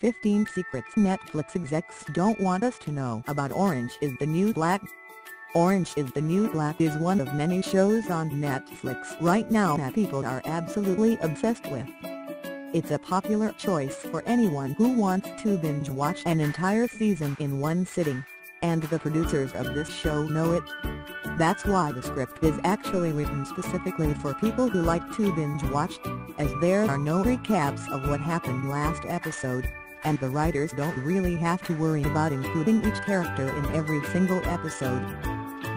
15 Secrets Netflix Execs Don't Want Us to Know About Orange is the New Black. Orange is the New Black is one of many shows on Netflix right now that people are absolutely obsessed with. It's a popular choice for anyone who wants to binge-watch an entire season in one sitting, and the producers of this show know it. That's why the script is actually written specifically for people who like to binge-watch, as there are no recaps of what happened last episode, and the writers don't really have to worry about including each character in every single episode.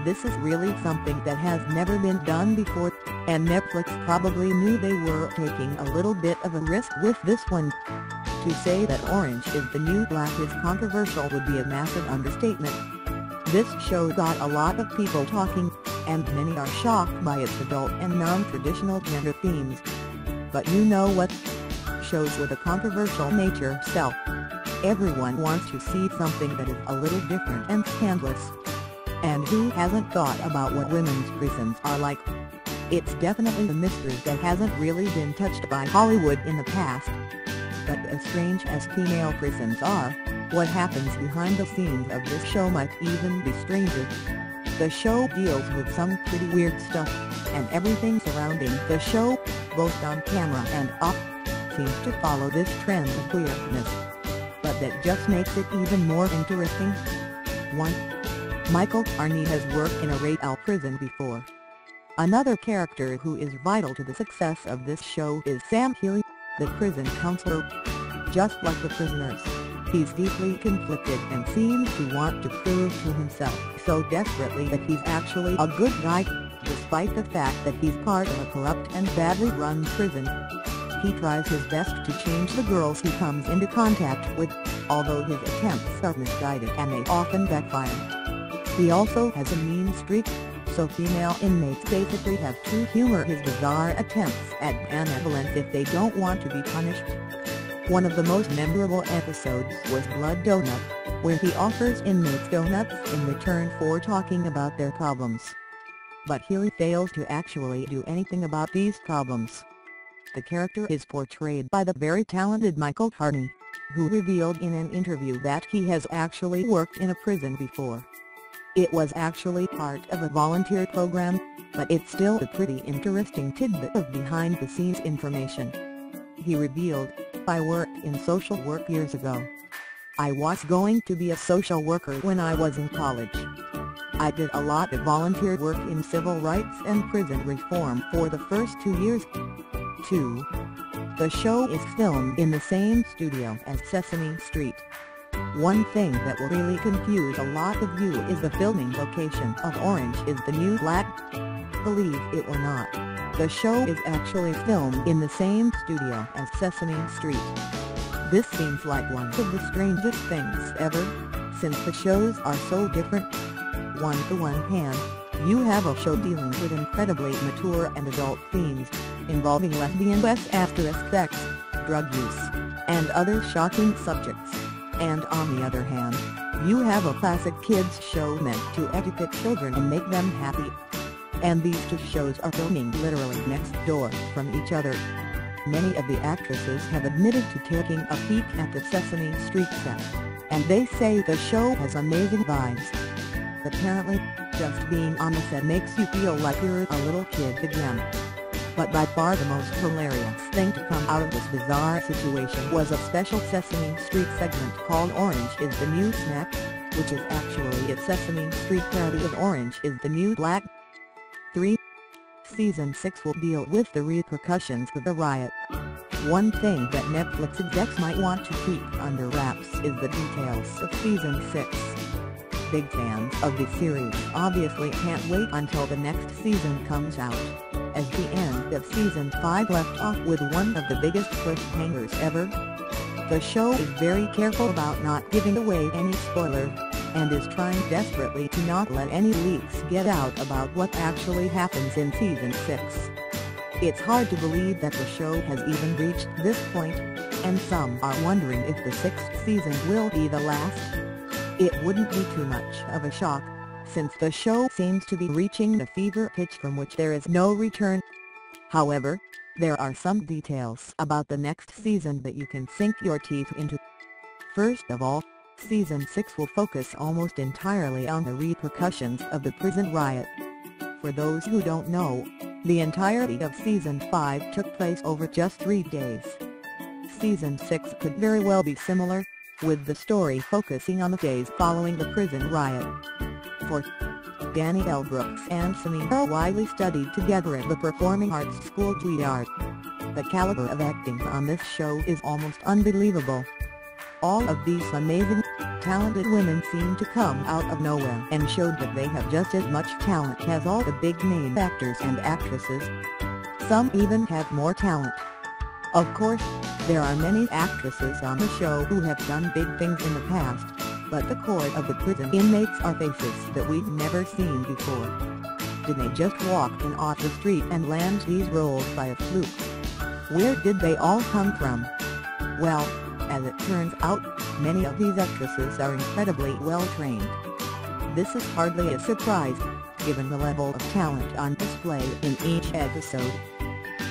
This is really something that has never been done before, and Netflix probably knew they were taking a little bit of a risk with this one. To say that Orange is the New Black is controversial would be a massive understatement. This show got a lot of people talking, and many are shocked by its adult and non-traditional gender themes. But you know what? Shows with a controversial nature sell. Everyone wants to see something that is a little different and scandalous. And who hasn't thought about what women's prisons are like? It's definitely a mystery that hasn't really been touched by Hollywood in the past. But as strange as female prisons are, what happens behind the scenes of this show might even be stranger. The show deals with some pretty weird stuff, and everything surrounding the show, both on camera and off, seems to follow this trend of weirdness. But that just makes it even more interesting. 1. Michael Carney has worked in a Rail prison before. Another character who is vital to the success of this show is Sam Healy, the prison counselor. Just like the prisoners, he's deeply conflicted and seems to want to prove to himself so desperately that he's actually a good guy, despite the fact that he's part of a corrupt and badly run prison. He tries his best to change the girls he comes into contact with, although his attempts are misguided and they often backfire. He also has a mean streak, so female inmates basically have to humor his bizarre attempts at benevolence if they don't want to be punished. One of the most memorable episodes was Blood Donut, where he offers inmates donuts in return for talking about their problems. But Healy fails to actually do anything about these problems. The character is portrayed by the very talented Michael Carney, who revealed in an interview that he has actually worked in a prison before. It was actually part of a volunteer program, but it's still a pretty interesting tidbit of behind-the-scenes information. He revealed, "I worked in social work years ago. I was going to be a social worker when I was in college. I did a lot of volunteer work in civil rights and prison reform for the first 2 years. 2. The show is filmed in the same studio as Sesame Street. One thing that will really confuse a lot of you is the filming location of Orange is the New Black. Believe it or not, the show is actually filmed in the same studio as Sesame Street. This seems like one of the strangest things ever, since the shows are so different. On the one hand, you have a show dealing with incredibly mature and adult themes, involving lesbian sex, drug use, and other shocking subjects. And on the other hand, you have a classic kids show meant to educate children and make them happy. And these two shows are filming literally next door from each other. Many of the actresses have admitted to taking a peek at the Sesame Street set, and they say the show has amazing vibes. Apparently, just being on the set makes you feel like you're a little kid again. But by far the most hilarious thing to come out of this bizarre situation was a special Sesame Street segment called Orange is the New Snack, which is actually a Sesame Street parody of Orange is the New Black. 3. Season 6 will deal with the repercussions of the riot. One thing that Netflix execs might want to keep under wraps is the details of Season 6. Big fans of the series obviously can't wait until the next season comes out, as the end of Season 5 left off with one of the biggest cliffhangers ever. The show is very careful about not giving away any spoilers, and is trying desperately to not let any leaks get out about what actually happens in Season 6. It's hard to believe that the show has even reached this point, and some are wondering if the 6th season will be the last. It wouldn't be too much of a shock, since the show seems to be reaching the fever pitch from which there is no return. However, there are some details about the next season that you can sink your teeth into. First of all, Season 6 will focus almost entirely on the repercussions of the prison riot. For those who don't know, the entirety of Season 5 took place over just 3 days. Season 6 could very well be similar, with the story focusing on the days following the prison riot. For Danny L. Brooks and Samira Wiley studied together at the Performing Arts School Juilliard. The caliber of acting on this show is almost unbelievable. All of these amazing, talented women seem to come out of nowhere and showed that they have just as much talent as all the big-name actors and actresses. Some even have more talent. Of course, there are many actresses on the show who have done big things in the past, but the core of the prison inmates are faces that we've never seen before. Did they just walk in off the street and land these roles by a fluke? Where did they all come from? Well, as it turns out, many of these actresses are incredibly well trained. This is hardly a surprise, given the level of talent on display in each episode.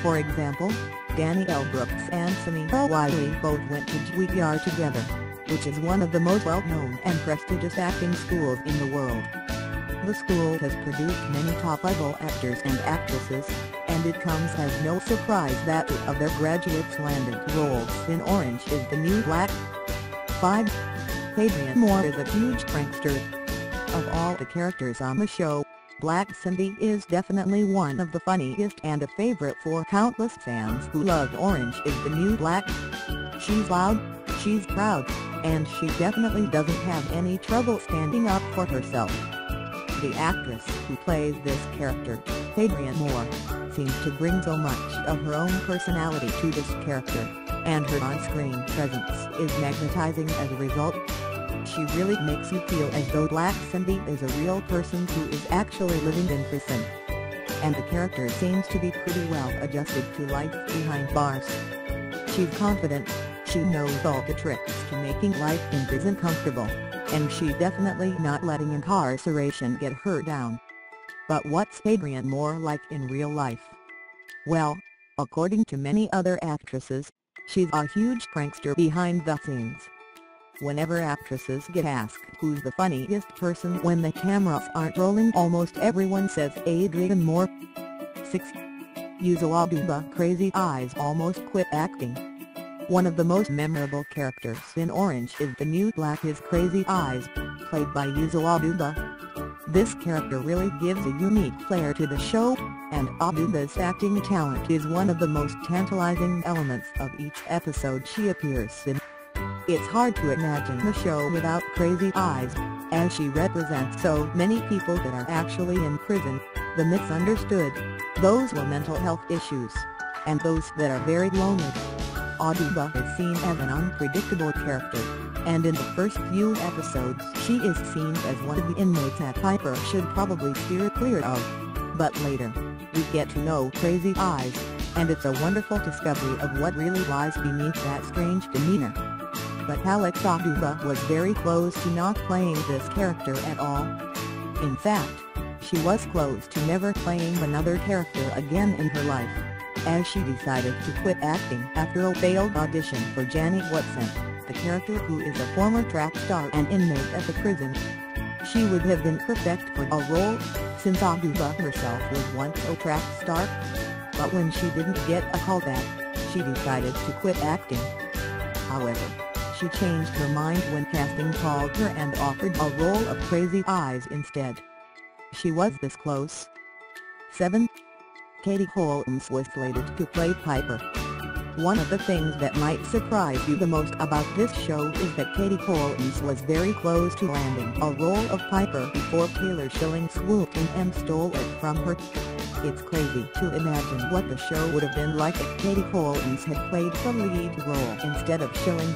For example, Danny L. Brooks and Samira Wiley both went to Juilliard together, which is one of the most well-known and prestigious acting schools in the world. The school has produced many top-level actors and actresses, and it comes as no surprise that 2 of their graduates landed roles in Orange is the New Black. 5. Adrienne Moore is a huge prankster. Of all the characters on the show, Black Cindy is definitely one of the funniest and a favorite for countless fans who loved Orange is the New Black. She's loud, she's proud, and she definitely doesn't have any trouble standing up for herself. The actress who plays this character, Adrienne Moore, seems to bring so much of her own personality to this character, and her on-screen presence is magnetizing as a result. She really makes you feel as though Black Cindy is a real person who is actually living in prison. And the character seems to be pretty well adjusted to life behind bars. She's confident, she knows all the tricks to making life in prison comfortable, and she's definitely not letting incarceration get her down. But what's Adrienne Moore like in real life? Well, according to many other actresses, she's a huge prankster behind the scenes. Whenever actresses get asked who's the funniest person when the cameras aren't rolling, almost everyone says Adrienne Moore. 6. Yuzo Aduba Crazy Eyes almost quit acting. One of the most memorable characters in Orange is the New Black is Crazy Eyes, played by Yuzo Aduba. This character really gives a unique flair to the show, and Aduba's acting talent is one of the most tantalizing elements of each episode she appears in. It's hard to imagine the show without Crazy Eyes, as she represents so many people that are actually in prison, the misunderstood, those with mental health issues, and those that are very lonely. Aduba is seen as an unpredictable character, and in the first few episodes she is seen as one of the inmates that Piper should probably steer clear of. But later, we get to know Crazy Eyes, and it's a wonderful discovery of what really lies beneath that strange demeanor. But Alex Aduba was very close to not playing this character at all. In fact, she was close to never playing another character again in her life, as she decided to quit acting after a failed audition for Janet Watson, the character who is a former track star and inmate at the prison. She would have been perfect for a role, since Aduba herself was once a track star. But when she didn't get a call back, she decided to quit acting. However, she changed her mind when casting called her and offered a role of Crazy Eyes instead. She was this close. 7. Katie Holmes was slated to play Piper. One of the things that might surprise you the most about this show is that Katie Holmes was very close to landing a role of Piper before Taylor Schilling swooped in and stole it from her. It's crazy to imagine what the show would have been like if Katie Holmes had played the lead role instead of Schilling.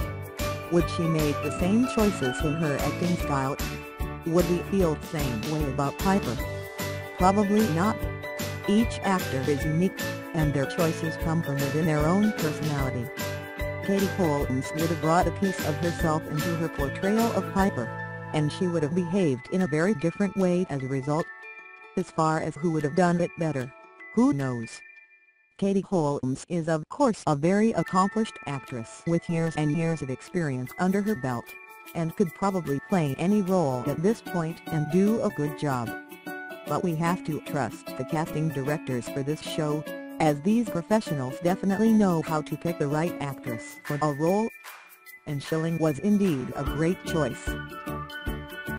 Would she make the same choices in her acting style? Would we feel the same way about Piper? Probably not. Each actor is unique, and their choices come from within their own personality. Katie Holmes would have brought a piece of herself into her portrayal of Piper, and she would have behaved in a very different way as a result. As far as who would have done it better, who knows? Katie Holmes is of course a very accomplished actress with years and years of experience under her belt, and could probably play any role at this point and do a good job. But we have to trust the casting directors for this show, as these professionals definitely know how to pick the right actress for a role. And Schilling was indeed a great choice.